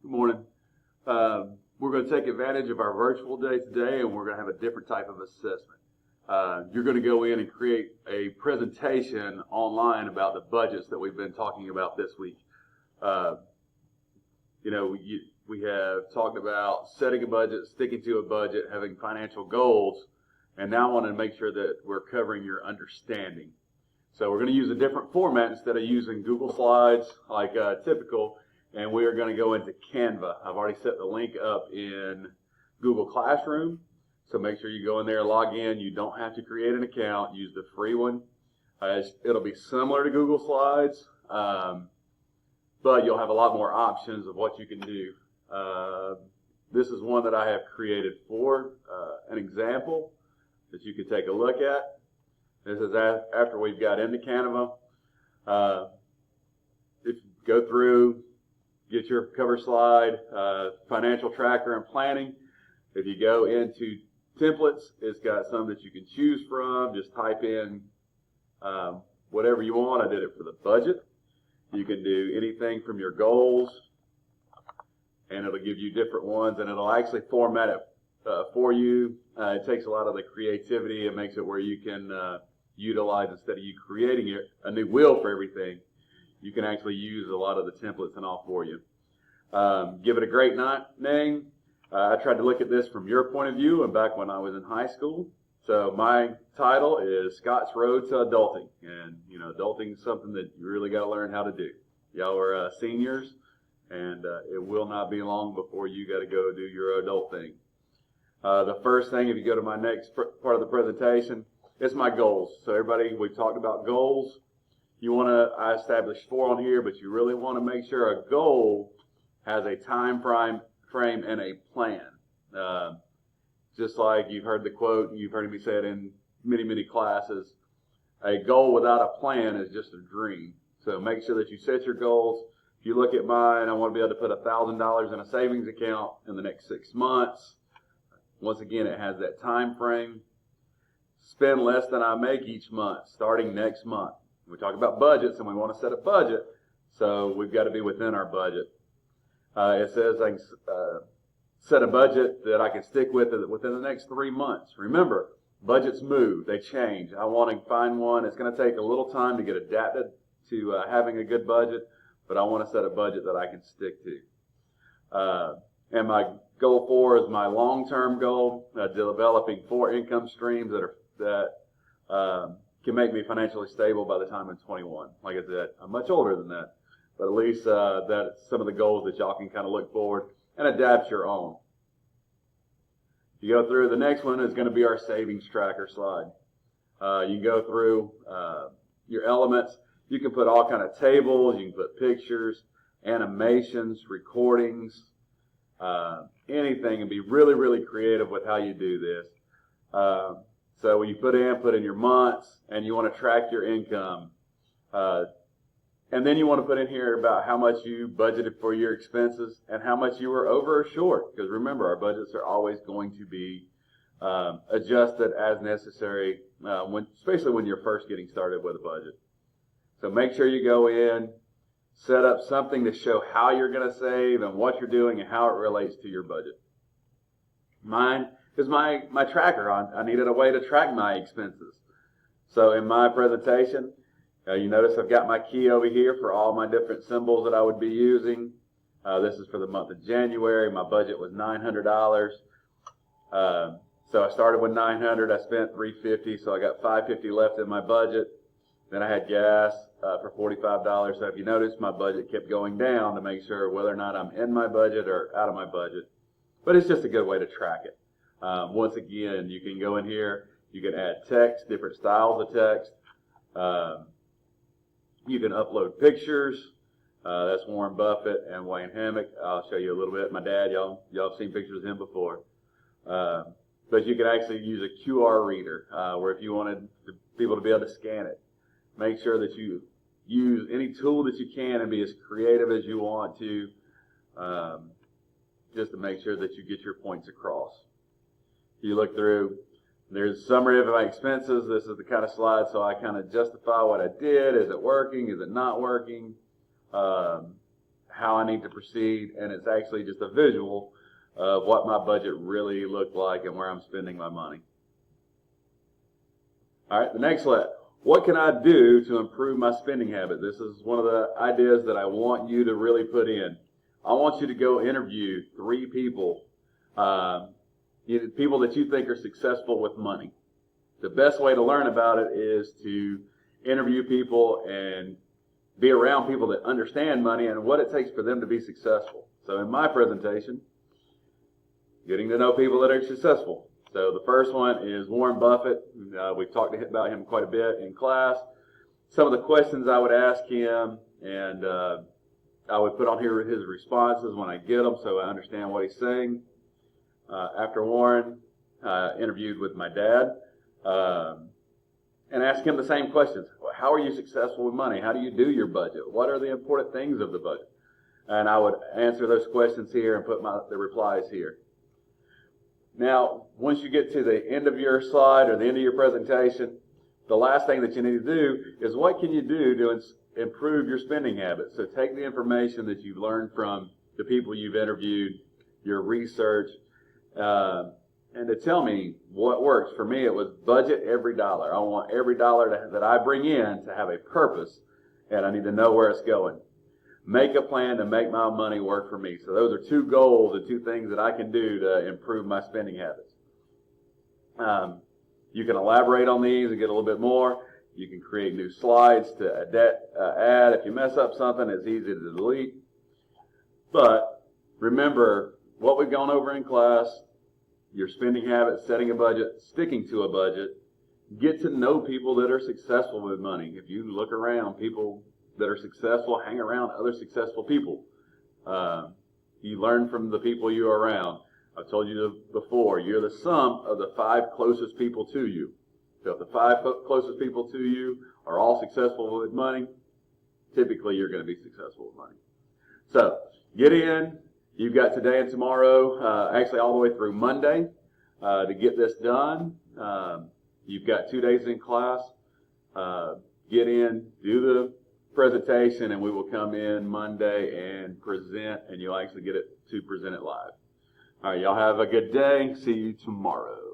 Good morning. We're going to take advantage of our virtual day today, and we're going to have a different type of assessment. You're going to go in and create a presentation online about the budgets that we've been talking about this week. Uh, we have talked about setting a budget, sticking to a budget, having financial goals, and now I want to make sure that we're covering your understanding. So we're going to use a different format instead of using Google Slides like typical. And we are going to go into Canva. I've already set the link up in Google Classroom, so make sure you go in there, log in. You don't have to create an account. Use the free one. It'll be similar to Google Slides, but you'll have a lot more options of what you can do. This is one that I have created for an example that you can take a look at. This is after we've got into Canva. If you go through, get your cover slide, financial tracker and planning. If you go into templates, it's got some that you can choose from. Just type in whatever you want. I did it for the budget. You can do anything from your goals, and it'll give you different ones, and it'll actually format it for you. It takes a lot of the creativity and makes it where you can utilize, instead of you creating a new wheel for everything, you can actually use a lot of the templates and all for you. Give it a great name. I tried to look at this from your point of view and back when I was in high school. So my title is Scott's Road to Adulting. And, adulting is something that you really got to learn how to do. Y'all are seniors, and it will not be long before you got to go do your adult thing. The first thing, if you go to my next part of the presentation, it's my goals. So everybody, we've talked about goals. I established 4 on here, but you really want to make sure a goal has a time frame and a plan. Just like you've heard the quote, and you've heard me say it in many, many classes, a goal without a plan is just a dream. So make sure that you set your goals. If you look at mine, I want to be able to put $1,000 in a savings account in the next 6 months. Once again, it has that time frame. Spend less than I make each month, starting next month. We talk about budgets, and we want to set a budget, so we've got to be within our budget. It says I can set a budget that I can stick with within the next 3 months. Remember, budgets move, they change. I want to find one. It's going to take a little time to get adapted to having a good budget, but I want to set a budget that I can stick to. And my goal 4 is my long-term goal, developing 4 income streams that can make me financially stable by the time I'm 21. Like I said, I'm much older than that, but at least that's some of the goals that y'all can kind of look forward and adapt your own. You go through, the next one is going to be our savings tracker slide. You can go through your elements. You can put all kind of tables. You can put pictures, animations, recordings, anything, and be really, really creative with how you do this. So when you put in your months, and you want to track your income. And then you want to put in here about how much you budgeted for your expenses and how much you were over or short. Because remember, our budgets are always going to be adjusted as necessary, especially when you're first getting started with a budget. So make sure you go in, set up something to show how you're going to save and what you're doing and how it relates to your budget. Mine is my tracker. I needed a way to track my expenses. So in my presentation, you notice I've got my key over here for all my different symbols that I would be using. This is for the month of January. My budget was $900. So I started with $900. I spent $350, so I got $550 left in my budget. Then I had gas for $45. So if you notice, my budget kept going down to make sure whether or not I'm in my budget or out of my budget. But it's just a good way to track it. Once again, you can go in here. You can add text, different styles of text. You can upload pictures. That's Warren Buffett and Wayne Hammock. I'll show you a little bit. My dad, y'all have seen pictures of him before. But you can actually use a QR reader where if you wanted people to be able to scan it. Make sure that you use any tool that you can and be as creative as you want to, just to make sure that you get your points across. You look through. There's a summary of my expenses. This is the kind of slide, so I kind of justify what I did. Is it working? Is it not working? How how I need to proceed, and it's actually just a visual of what my budget really looked like and where I'm spending my money. All right, the next slide. What can I do to improve my spending habit? This is one of the ideas that I want you to really put in. I want you to go interview 3 people, people that you think are successful with money. The best way to learn about it is to interview people and be around people that understand money and what it takes for them to be successful. So in my presentation, getting to know people that are successful. So the first one is Warren Buffett. We've talked about him quite a bit in class. Some of the questions I would ask him, and I would put on here his responses when I get them so I understand what he's saying. After Warren, interviewed with my dad, and ask him the same questions. How are you successful with money? How do you do your budget? What are the important things of the budget? And I would answer those questions here and put the replies here. Now, once you get to the end of your slide or the end of your presentation, the last thing that you need to do is what can you do to improve your spending habits? So take the information that you've learned from the people you've interviewed, your research, and to tell me what works. For me, it was budget every dollar. I want every dollar that I bring in to have a purpose, and I need to know where it's going. Make a plan to make my money work for me. So those are 2 goals and 2 things that I can do to improve my spending habits. You can elaborate on these and get a little bit more. You can create new slides to add. If you mess up something, it's easy to delete. But remember what we've gone over in class, your spending habits, setting a budget, sticking to a budget. Get to know people that are successful with money. If you look around, people that are successful, hang around other successful people. You learn from the people you're around. I've told you before, you're the sum of the 5 closest people to you. So if the 5 closest people to you are all successful with money, typically you're going to be successful with money. So get in. You've got today and tomorrow, actually all the way through Monday, to get this done. You've got 2 days in class. Get in, do the presentation, and we will come in Monday and present, and you'll actually get it to present it live. All right, y'all have a good day. See you tomorrow.